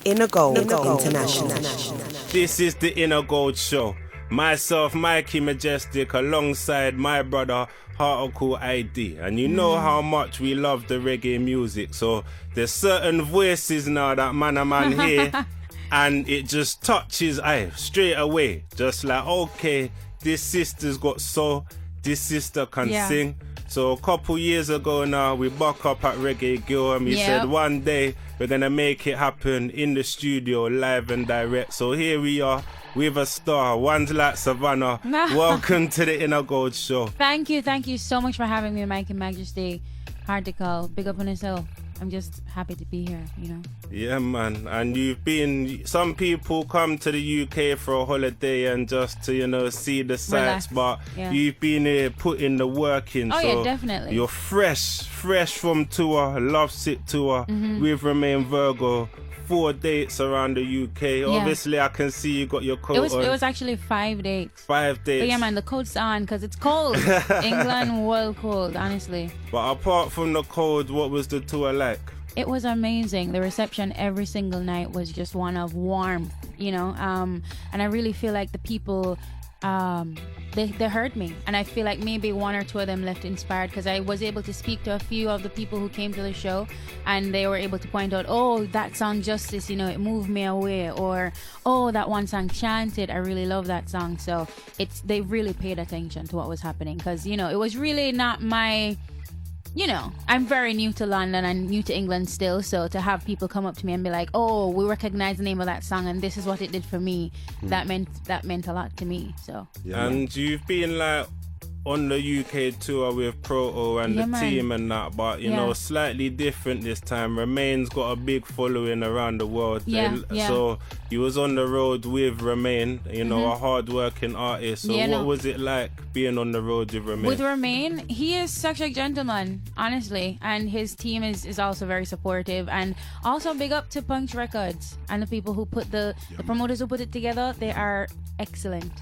Inner Gold International. This is the Inner Gold Show. Myself, Mikee Majestic, alongside my brother, Heartical I.D. And you know how much we love the reggae music. So there's certain voices now that man hear, and it just touches straight away. Just like, okay, this sister's got soul, this sister can sing. So a couple years ago now, we buck up at Reggae Girl and we said one day we're going to make it happen in the studio, live and direct. So here we are with a star, one's like Sevana. Welcome to the Inner Gold Show. Thank you so much for having me, Mikee Majestic Heartical. Big up on yourself. I'm just happy to be here, you know. Yeah, man. And some people come to the UK for a holiday and just to, see the sights, but you've been here putting the work in. Oh, so yeah, definitely. You're fresh from tour, Love Sick tour with Romain Virgo. 4 dates around the UK. Obviously, I can see you got your coat on. It was actually 5 dates. 5 dates. But yeah, man, the coat's on because it's cold. England, well cold, honestly. But apart from the cold, what was the tour like? It was amazing. The reception every single night was just one of warmth, and I really feel like the people, they heard me, and I feel like maybe one or two of them left inspired because I was able to speak to a few of the people who came to the show, and they were able to point out, oh, that song Justice, it moved me away, or oh, that one song Chanted, I really love that song. So they really paid attention to what was happening because it was really not my, I'm very new to London and new to England still, so to have people come up to me and be like, oh, we recognize the name of that song and this is what it did for me, that meant a lot to me. So and you've been like on the UK tour with Proto and the team and that, but slightly different this time. Romain's got a big following around the world. So you was on the road with Romain, a hard-working artist. So what was it like being on the road with Romain? With Romain, he is such a gentleman, honestly, and his team is also very supportive. And also big up to Punch Records and the people who put the promoters who put it together. They are excellent.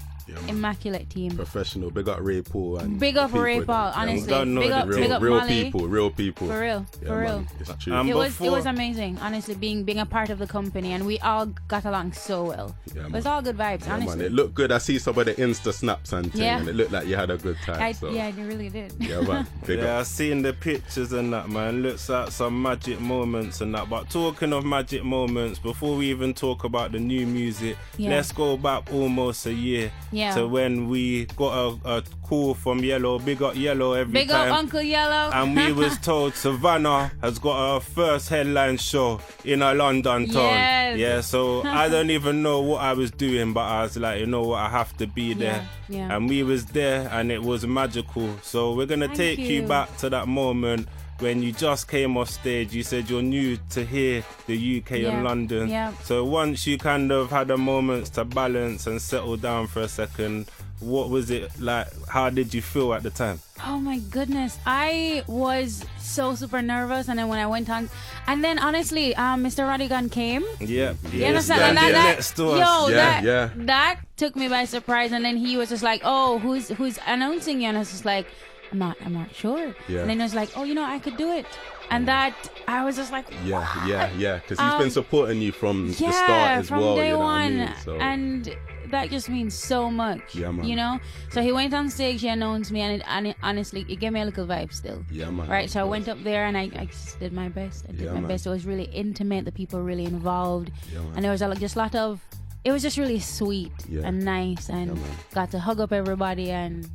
Immaculate team. Professional. Big up Ray Paul. And big up Ray Paul, honestly. Big up real Molly. people. For real. It's true. It was amazing, honestly, being a part of the company, and we all got along so well. It was all good vibes, honestly. Man. It looked good. I see some of the Insta snaps and things, and it looked like you had a good time. I really did. Yeah, man. I seen the pictures and that, man. Looks like some magic moments and that. But talking of magic moments, before we even talk about the new music, let's go back almost a year to when we got a call from Yellow. Big up Yellow every time. Big up Uncle Yellow. And we was told Sevana has got her first headline show in a London town. Yes. Yeah, so I don't even know what I was doing, but I was like, you know what, I have to be there. Yeah. And we was there and it was magical. So we're going to take you back to that moment when you just came off stage. You said you're new to here, the UK and London. Yeah. So once you kind of had a moment to balance and settle down for a second, what was it like? How did you feel at the time? Oh my goodness, I was so super nervous, and then when I went on, and then honestly, Mr. Rodigan came. Yeah. You understand? And that took me by surprise, and then he was just like, "Oh, who's announcing you?" And I was just like, I'm not sure. Yeah. And then he was like, "Oh, I could do it." And that, I was just like, what? Yeah. Because he's been supporting you from the start as well. From day one. What I mean? So. And that just means so much. Yeah, man. So he went on stage, he announced me, and it honestly, it gave me a little vibe still. Yeah, man. Right, so I went up there and I just did my best. I did my best. It was really intimate. The people were really involved. Yeah, man. And there was just a lot of, it was just really sweet and nice, and got to hug up everybody, and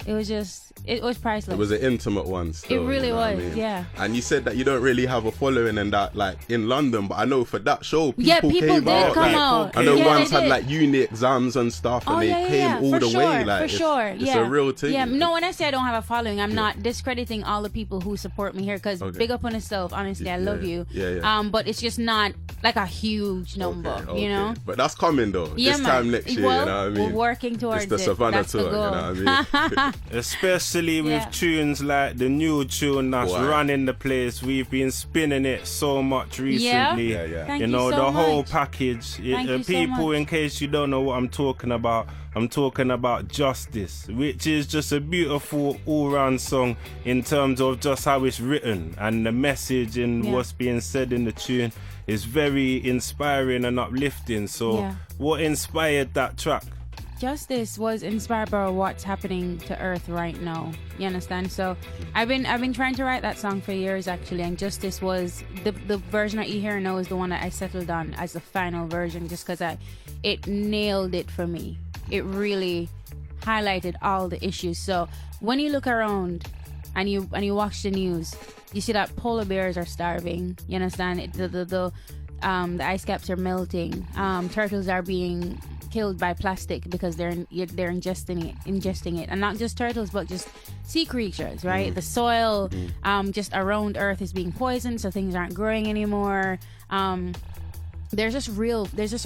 it was priceless. It was an intimate one still. It really was, yeah. And you said that you don't really have a following and that, like, in London, but I know for that show, people did came out. come out. I know ones had, like, uni exams and stuff, and they came all the way. Like, it's a real thing. Yeah, no, when I say I don't have a following, I'm not discrediting all the people who support me here, because big up on yourself, honestly, I love you. But it's just not, like, a huge number, But that's coming, though. This time next year, you know what I mean? We're working towards the Savannah tour, you know what I mean? Especially with tunes like the new tune that's running the place. We've been spinning it so much recently. Thank you the so whole much. package. People, so much. In case you don't know what I'm talking about Justice, which is just a beautiful all-round song in terms of just how it's written and the message and what's being said in the tune. it's very inspiring and uplifting. So what inspired that track? Justice was inspired by what's happening to Earth right now. You understand? So I've been trying to write that song for years actually, and Justice was the version that you hear now is the one that I settled on as the final version, just because it nailed it for me. It really highlighted all the issues. So when you look around and you watch the news, you see that polar bears are starving. You understand? The ice caps are melting. Turtles are being killed by plastic because they're ingesting it, and not just turtles but just sea creatures, right? The soil just around Earth is being poisoned, so things aren't growing anymore. There's just a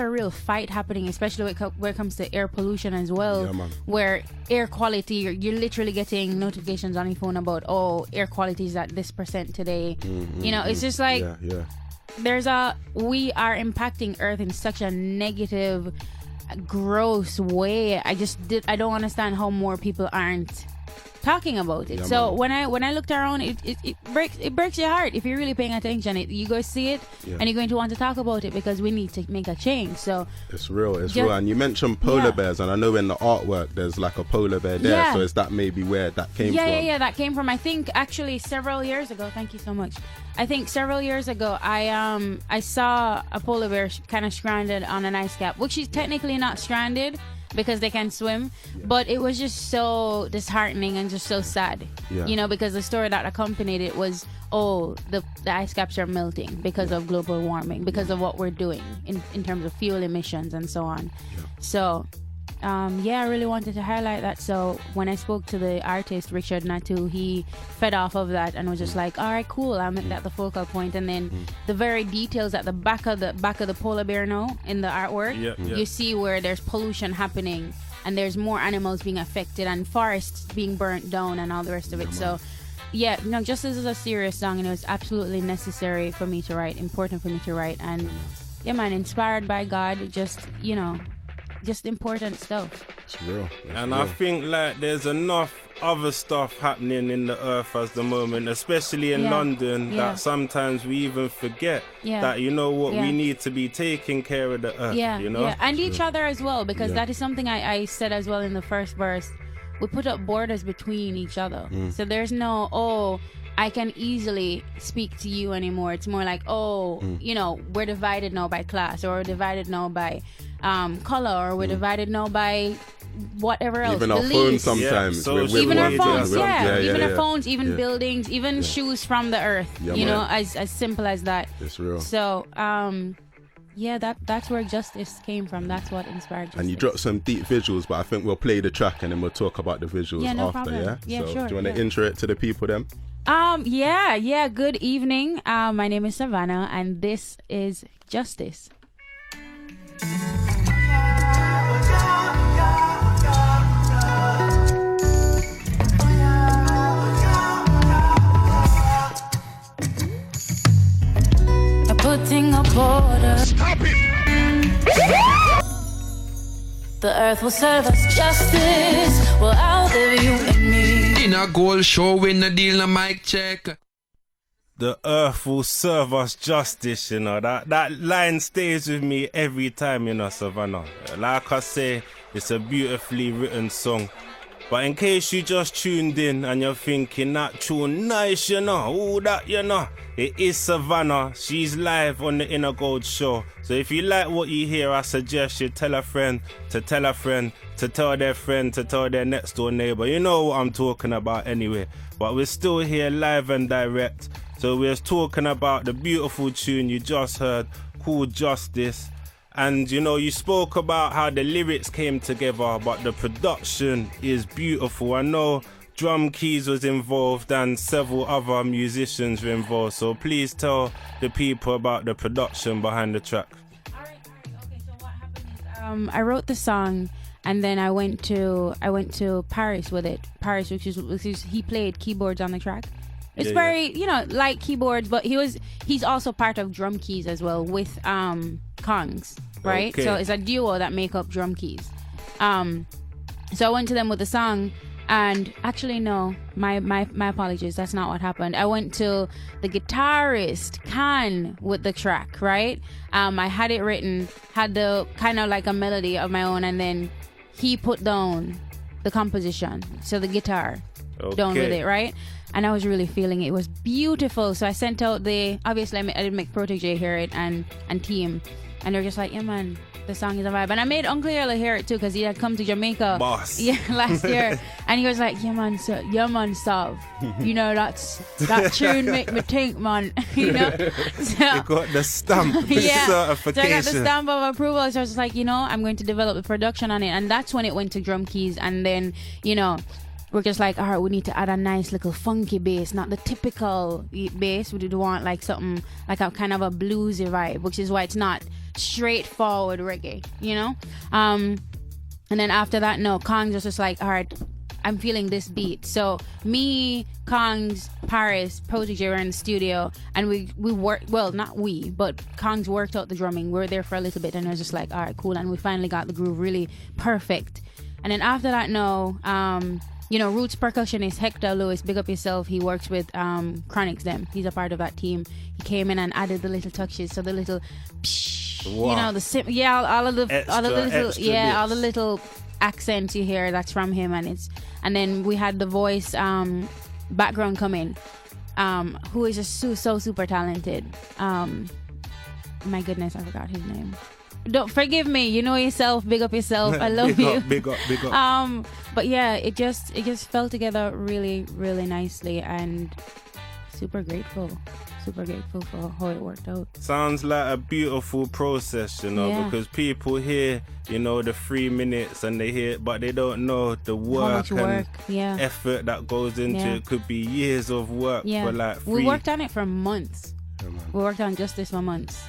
real fight happening, especially when it comes to air pollution as well, where air quality, you're literally getting notifications on your phone about, air quality is at this % today. It's just like we are impacting Earth in such a negative, gross way. I don't understand how more people aren't talking about it. So when I looked around, it breaks your heart if you're really paying attention. You go see it and you're going to want to talk about it because we need to make a change. So it's real. And you mentioned polar bears, and I know in the artwork there's like a polar bear there. So is that maybe where that came from? Yeah, that came from, I think, actually several years ago. Thank you so much. I think several years ago, I saw a polar bear kind of stranded on an ice cap, which is technically not stranded because they can swim, but it was just so disheartening and just so sad, because the story that accompanied it was, the ice caps are melting because of global warming, because of what we're doing in terms of fuel emissions and so on. So I really wanted to highlight that. So when I spoke to the artist Richard Natu, he fed off of that and was just like, all right, cool, I'll make that the focal point. And then the very details at the back of the polar bear now in the artwork, you see where there's pollution happening and there's more animals being affected and forests being burnt down and all the rest of it. So Justice is a serious song, and it was absolutely necessary for me to write, important for me to write. And inspired by God, just important stuff. It's real. And I think like there's enough other stuff happening in the earth at the moment, especially in London, that sometimes we even forget that we need to be taking care of the earth. And each other as well, because that is something I said as well in the first verse. We put up borders between each other, so there's no I can easily speak to you anymore. It's more like, we're divided now by class, or we're divided now by color, or we're divided now by whatever else. Even our phones sometimes. Even our phones, even our phones, even buildings, even shoes from the earth. As simple as that. It's real. So, that's where Justice came from. That's what inspired Justice. And you dropped some deep visuals, but I think we'll play the track and then we'll talk about the visuals after. Problem. Yeah, sure. Do you want to intro it to the people then? Good evening. My name is Sevana, and this is Justice. Putting a border. Stop it! The earth will serve us justice. We'll outlive you and me. In a gold show, win the deal, a mic check. The earth will serve us justice, that line stays with me every time, Savannah. Like I say, it's a beautifully written song. But in case you just tuned in and you're thinking that tune nice, it is Sevana. She's live on the Inner Gold Show. So if you like what you hear, I suggest you tell a friend to tell a friend to tell their friend to tell their next door neighbor. You know what I'm talking about anyway. But we're still here live and direct. So we're talking about the beautiful tune you just heard called Justice. And you spoke about how the lyrics came together, but the production is beautiful. I know drum keys was involved and several other musicians were involved. So please tell the people about the production behind the track. Alright, okay, so what happened is I wrote the song and then I went to Paris with it. Paris, which is he played keyboards on the track. It's very, like keyboards, but he's also part of drum keys as well with Kongs, right? Okay. So it's a duo that make up drum keys. So I went to them with the song, And actually, no, my apologies. That's not what happened. I went to the guitarist Khan with the track, right? I had it written, had the kind of like a melody of my own, and then he put down the composition, so the guitar down with it, right? And I was really feeling it. It was beautiful. So I sent out obviously I didn't make Protege hear it and team, and they're just like, yeah, man, the song is a vibe. And I made Uncle Earl hear it too, because he had come to Jamaica last year, and he was like, yeah man, Sav, you know, that tune make me think, man. You know, so, you got the stamp, the certification. So I got the stamp of approval. So I was like, you know, I'm going to develop the production on it, and that's when it went to drum keys, and then, you know, we're just like, all right, we need to add a nice little funky bass, not the typical bass. We did want like something like a kind of a bluesy vibe, which is why it's not straightforward reggae, you know. And then after that, no, Kongs was just like, all right, I'm feeling this beat. So me, Kongs, Paris, Protege were in the studio, and we worked, well, not we, but Kongs worked out the drumming. We were there for a little bit, and it was just like, all right, cool. And we finally got the groove really perfect. And then after that, no, you know, Roots percussionist Hector Lewis, big up yourself. He works with Chronics them. He's a part of that team. He came in and added the little touches, so the little, you know, all of the little, all the little accents you hear, that's from him. And then we had the voice background come in, who is just so super talented. My goodness, I forgot his name. Don't forgive me, you know yourself, big up yourself. I love you. Big up. But yeah, it just fell together really, really nicely, and super grateful for how it worked out. Sounds like a beautiful process, you know, because people hear, you know, the 3 minutes and they hear, but they don't know the work and effort that goes into it. Could be years of work for like we worked on it for months. We worked on just this for months.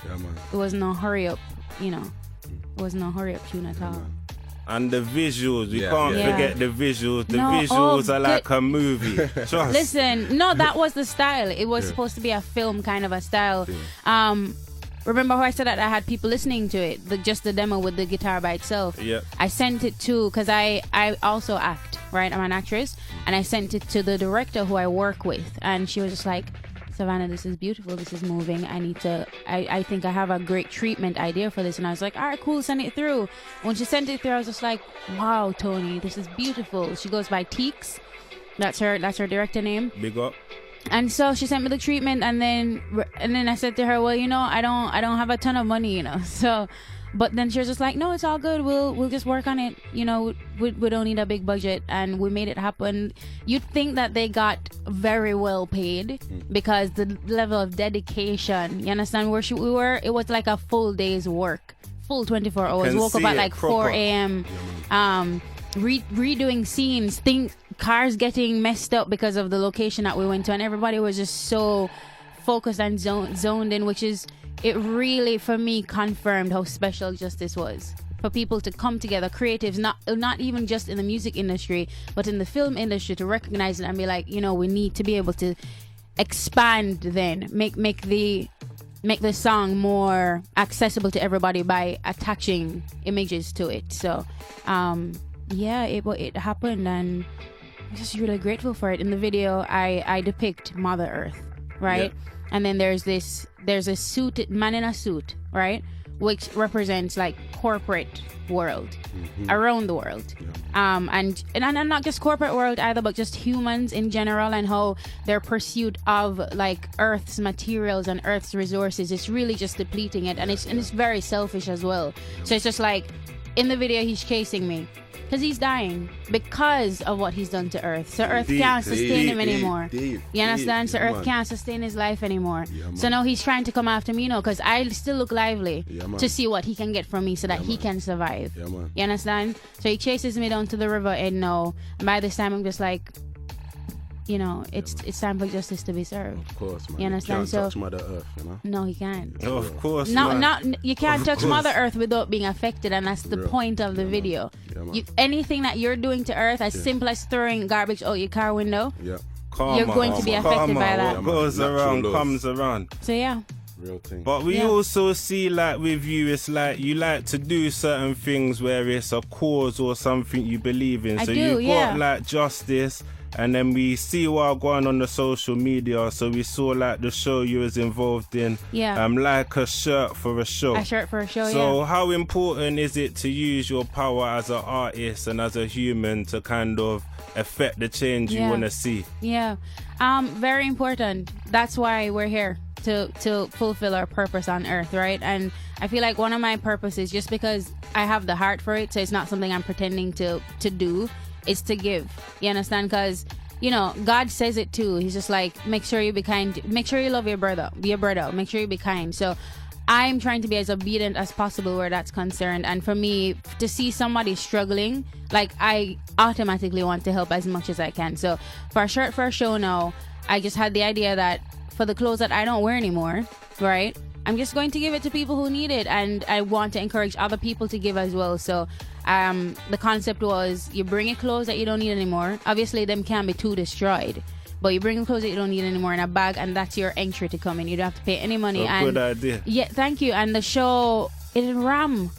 It was no hurry up, you know. It was no hurry up tune at all. And the visuals, we can't forget the visuals. The visuals are like a movie. Trust. Listen, no, that was the style. It was supposed to be a film kind of a style. Remember how I said that I had people listening to it, just the demo with the guitar by itself? Yeah. I sent it to, because I also act, right? I'm an actress. And I sent it to the director who I work with. And she was just like, Sevana, this is beautiful, this is moving, I think I have a great treatment idea for this. And I was like, all right, cool, send it through. When she sent it through, I was just like, wow, Tony, this is beautiful. She goes by Teeks, that's her director name. Big up. And so she sent me the treatment, and then I said to her, well, you know, I don't have a ton of money, you know, so. But then she was just like, no, it's all good. We'll just work on it. You know, we don't need a big budget, and we made it happen. You'd think that they got very well paid because the level of dedication. You understand where we were? It was like a full day's work, full 24 hours. Woke up at like 4 a.m. Redoing scenes. Cars getting messed up because of the location that we went to, and everybody was just so focused and zoned in, which is. It really, for me, confirmed how special Justice was. For people to come together, creatives, not even just in the music industry, but in the film industry, to recognize it and be like, you know, we need to be able to expand then, make the song more accessible to everybody by attaching images to it. So, it happened, and I'm just really grateful for it. In the video, I depict Mother Earth, right? Yeah. And then there's a suit, man in a suit, right? Which represents like corporate world around the world. And not just corporate world either, but just humans in general, and how their pursuit of like Earth's materials and Earth's resources is really just depleting it. And it's very selfish as well. So it's just like, in the video, he's chasing me. Because he's dying because of what he's done to Earth. So Earth can't sustain him anymore. You understand? So Earth can't sustain his life anymore. So now he's trying to come after me, you know, because I still look lively to see what he can get from me so that he can survive. You understand? So he chases me down to the river, and no. And by this time, I'm just like, you know, it's time for justice to be served. Of course, man. You understand? You can't touch Mother Earth, you know? No, he can't. Oh, of course, man. You can't touch Mother Earth without being affected, and that's the point of the video. Anything that you're doing to Earth, as simple as throwing garbage out your car window, you're going to be affected by that. What goes around comes around. So yeah. Real thing. But we also see, like, with you, it's like you like to do certain things where it's a cause or something you believe in. So you've got, like, justice, and then we see what going on the social media. So we saw, like, the show you was involved in. Yeah. Like a shirt for a show. A shirt for a show, So how important is it to use your power as an artist and as a human to kind of affect the change you want to see? Yeah. Very important. That's why we're here. To fulfill our purpose on earth, right? And I feel like one of my purposes, just because I have the heart for it, so it's not something I'm pretending to do, is to give. You understand? Because, you know, God says it too. He's just like, make sure you be kind, make sure you love your brother, make sure you be kind. So I'm trying to be as obedient as possible where that's concerned. And for me, to see somebody struggling, like, I automatically want to help as much as I can. So for a shirt for a show now, I just had the idea that for the clothes that I don't wear anymore, right, I'm just going to give it to people who need it, and I want to encourage other people to give as well. So the concept was, you bring in clothes that you don't need anymore. Obviously them can't be too destroyed, but you bring clothes that you don't need anymore in a bag, and that's your entry to come in. You don't have to pay any money. Good idea. Yeah, thank you. And the show, it ram.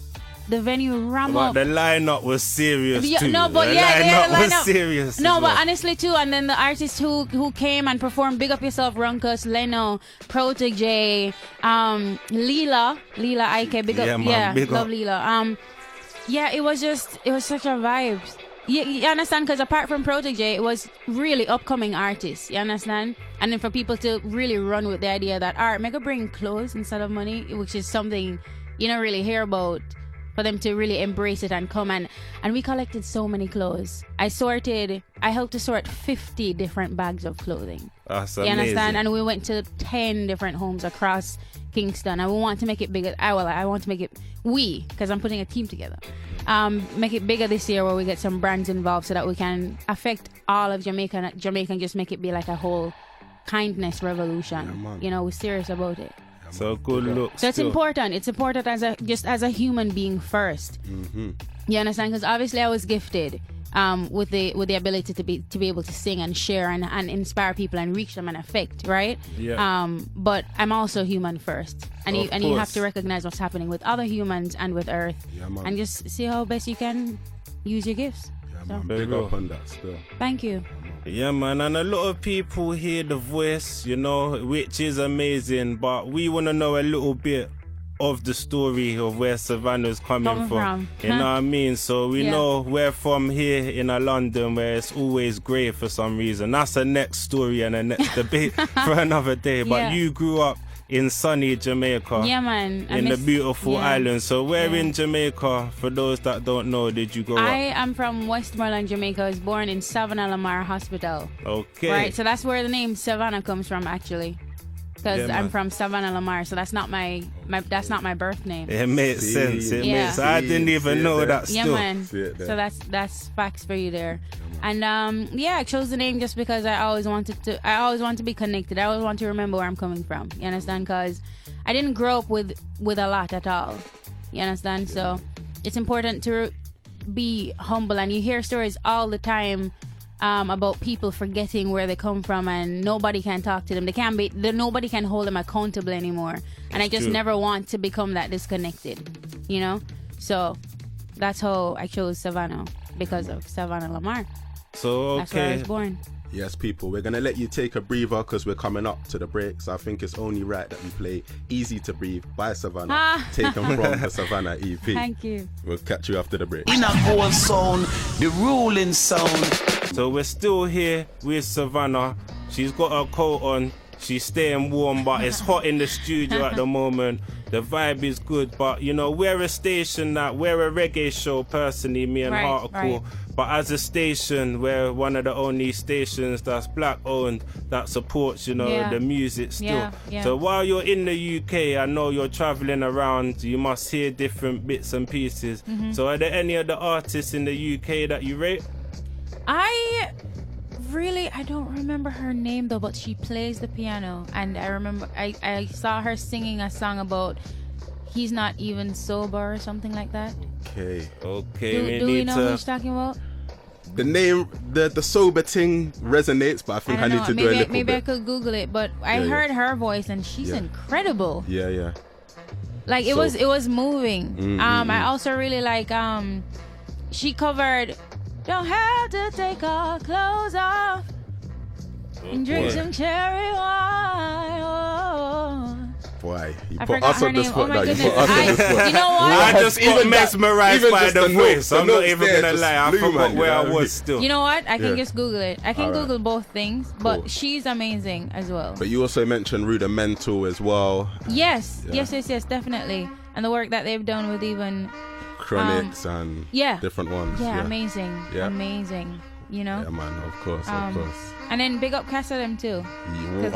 The venue ram up. The lineup was serious too. No, but the lineup was serious. No, but honestly too, and then the artists who came and performed, big up yourself, Runkus, Leno, Protege, Leela Ike, big up, love Leela. It was such a vibe. You understand? Because apart from Protege, it was really upcoming artists. You understand? And then for people to really run with the idea that art, make a bring clothes instead of money, which is something you don't really hear about. For them to really embrace it and come, and we collected so many clothes. I helped to sort 50 different bags of clothing. That's you amazing. Understand? And we went to 10 different homes across Kingston, and we want to make it bigger. I want to make it, because I'm putting a team together, make it bigger this year, where we get some brands involved so that we can affect all of Jamaica and just make it be like a whole kindness revolution. We're serious about it. So good look. So it's important. It's important as a human being first. Mm-hmm. You understand? Because obviously I was gifted with the ability to be able to sing and share and inspire people and reach them and affect, right? Yeah. But I'm also human first, and you have to recognize what's happening with other humans and with Earth, and just see how best you can use your gifts. Yeah, man. Big up on that still. Thank you. Yeah, man, and a lot of people hear the voice, which is amazing, but we want to know a little bit of the story of where Sevana's coming from. You know what I mean? So we know we're from here in London, where it's always grey for some reason. That's the next story and the next debate for another day. But you grew up in sunny Jamaica. Yeah, man. In the beautiful island. So where in Jamaica, for those that don't know, did you grow up? I am from Westmoreland, Jamaica. I was born in Sevana Lamar Hospital. Okay. Right, so that's where the name Sevana comes from, actually. Because I'm from Sevana Lamar, so that's not my that's not my birth name. It makes sense. I didn't even know that still. Yeah, man. So that's facts for you there. And I chose the name just because I always want to be connected. I always want to remember where I'm coming from. You understand? Because I didn't grow up with a lot at all. You understand? So it's important to be humble, and you hear stories all the time about people forgetting where they come from, and nobody can talk to them. Nobody can hold them accountable anymore. And I just never want to become that disconnected, So that's how I chose Sevana, because of Sevana Lamar. So that's where I was born. Yes, people, we're going to let you take a breather because we're coming up to the break. So I think it's only right that we play Easy to Breathe by Sevana, taken from the Sevana EP. Thank you. We'll catch you after the break. In a gold sound, the ruling sound. So we're still here with Sevana. She's got her coat on. She's staying warm, but it's hot in the studio at the moment. The vibe is good, but we're a station we're a reggae show personally, me and Heartical. Right. But as a station, we're one of the only stations that's black owned that supports, the music still. Yeah. So while you're in the UK, I know you're traveling around, you must hear different bits and pieces. Mm-hmm. So are there any of the artists in the UK that you rate? I don't remember her name though, but she plays the piano, and I remember I saw her singing a song about he's not even sober or something like that. Okay. Do we know who she's talking about? The name, the sober thing resonates, but I think I need to do a little maybe bit. I could Google it, but I heard her voice and she's incredible. Yeah. Like it was moving. I also really like she covered "Don't Have to Take Our Clothes Off and Drink Some Cherry Wine." Oh. Boy, you I put forgot us her on the name. spot Oh my now. You goodness. put us on the spot. You know what? I just got Even mesmerized even by just the the voice. notes, I'm the not notes even there gonna just lie. I blew, forgot man, you where know I what I mean? was still. You know what? I can Yeah. just Google it. I can Alright. Google both things, but Cool. she's amazing as well. But you also mentioned Rudimental as well. Yes, Yeah. yes, definitely. And the work that they've done with even Chronics and different ones. Yeah, amazing. Yeah. Amazing. You know? Yeah, man, of course. And then big up Casa them too. You- They're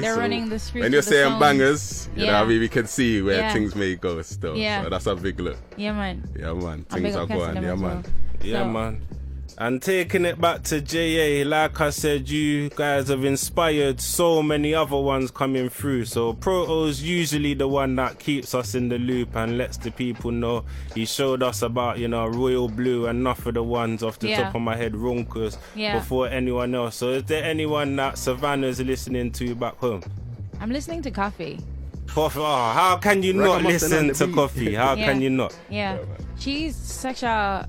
so running the streets when you're with the saying songs. bangers, you know, Yeah. I mean, we can see where Yeah. things may go still. Yeah. So that's a big look. Yeah, man. Yeah, man. And Things big are up Casa going. them Yeah, as man. well. Yeah, So- man. And taking it back to JA, like I said, you guys have inspired so many other ones coming through. So Proto's usually the one that keeps us in the loop and lets the people know. He showed us about, Royal Blue and enough of the ones off the top of my head, Runkers, before anyone else. So is there anyone that Savannah's listening to back home? I'm listening to Coffee. Coffee, how can you not Ragamuffin listen and the to beat. Coffee? How can you not? Yeah. She's such a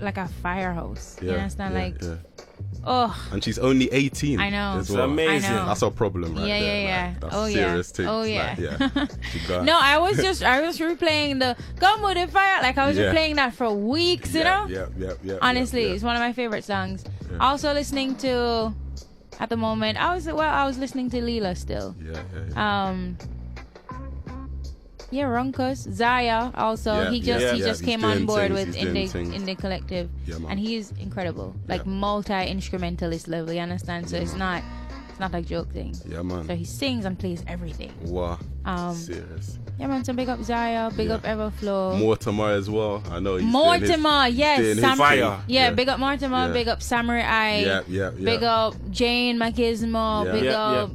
like a firehouse. You understand? Oh. And she's only 18. I know. It's well. amazing. I know. That's a problem right there. Yeah. Like, that's Oh, yeah. serious things. Oh, yeah. Like, she got No, I was replaying the "Come with the Fire." Like I was replaying that for weeks, you know. Yeah. Honestly, yeah. it's one of my favorite songs. Yeah. Also listening to, at the moment, I was listening to Leela still. Yeah. Yeah, Runkus, Zaya also. He just He's came on doing board things, with he's doing things. Indie Collective, Yeah, man. and he's incredible. Like multi-instrumentalist level. You understand? So it's not a joke thing. Yeah, man. So he sings and plays everything. Wow. Yeah, Serious. man. So big up Zaya, big up Everflow. Mortimer as well. I know he's Mortimer, doing his, yes, doing his Samurai. thing. Yeah, big up Mortimer, Yeah. big up Samurai. Yeah. Big up Jane Machismo, Yeah. big Yeah, up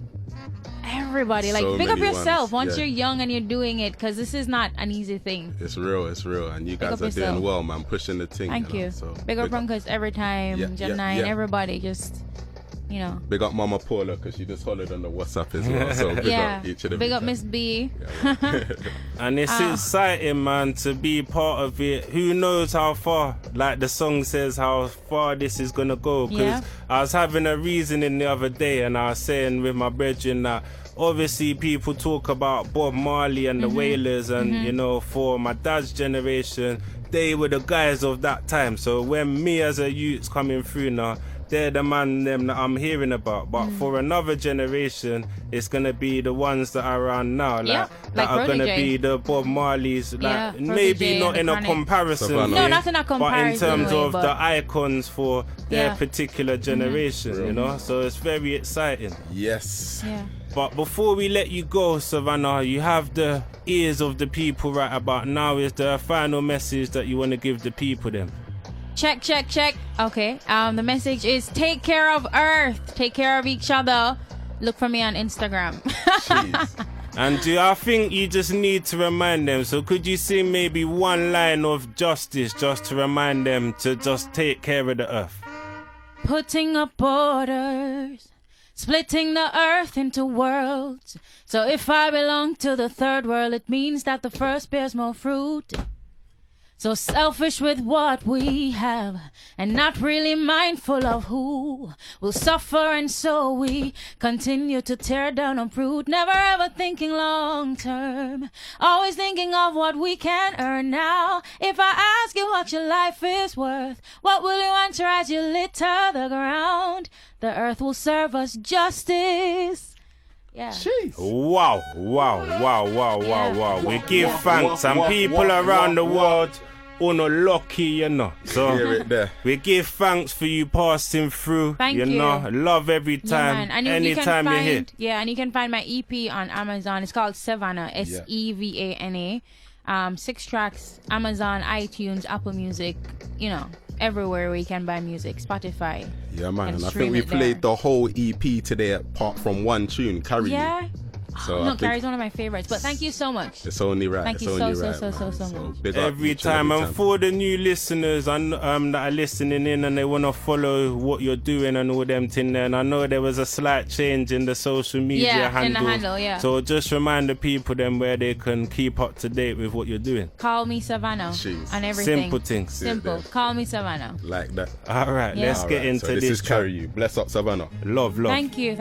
everybody. Like, So big up many yourself ones, once yeah. you're young and you're doing it, because this is not an easy thing. It's real. And you guys up are yourself. doing well, man. Pushing the thing. Thank you. So Big up Runkers every time, Yeah, Jan yeah, 9, yeah. everybody just, Big up Mama Paula, because she just hollered on the WhatsApp as well. So big yeah. up each of them. Big up Miss B. And it's exciting, man, to be part of it. Who knows how far, like the song says, how far this is going to go. Because Yeah. I was having a reasoning the other day, and I was saying with my brethren that obviously people talk about Bob Marley and the Wailers, and, for my dad's generation, they were the guys of that time. So when me as a youth's coming through now, they're the man them that I'm hearing about. But for another generation, it's gonna be the ones that are around now, Yeah, that like are gonna Prodigy. be the Bob Marleys, Yeah, maybe Prodigy not and in a Chronic. comparison Savannah. No, way, not in a but in comparison terms way, of but- the icons for their Yeah. particular generation, So it's very exciting. Yes. Yeah. But before we let you go, Savannah, you have the ears of the people right about now. Is there a final message that you want to give the people then? Check. Okay. The message is take care of Earth. Take care of each other. Look for me on Instagram. Jeez. And I think you just need to remind them. So could you sing maybe one line of justice just to remind them to just take care of the earth? Putting up borders, splitting the earth into worlds. So if I belong to the third world, it means that the first bears more fruit. So selfish with what we have, and not really mindful of who will suffer, and so we continue to tear down and uproot, never ever thinking long term, always thinking of what we can earn now. If I ask you what your life is worth, what will you answer as you litter the ground? The earth will serve us justice. Yeah. Wow. We give thanks, and people around the world lucky, So Hear it there. we give thanks for you passing through. Thank you. Love every Yeah, time, man. And anytime you're here. Yeah, and you can find my EP on Amazon. It's called Sevana, Sevana. 6 tracks, Amazon, iTunes, Apple Music, everywhere where you can buy music, Spotify. Yeah, man. And And I stream think we it there. played the whole EP today apart from one tune, Carry You. Yeah. So I No, think Carrie's one of my favorites. But thank you so much. it's only right. Thank it's you only so, right, so, so, man. so, so much. Big up Every each time, every and for the new listeners that are listening in and they want to follow what you're doing and all them thing there, and I know there was a slight change in the social media In the handle, yeah. So just remind the people then where they can keep up to date with what you're doing. Call me Sevana Jeez. and everything. Simple things. Simple. Call me Sevana. Like that. All right, Yeah. let's All get right, into so this this is Carry You. Bless up, Savannah. Love. Thank you.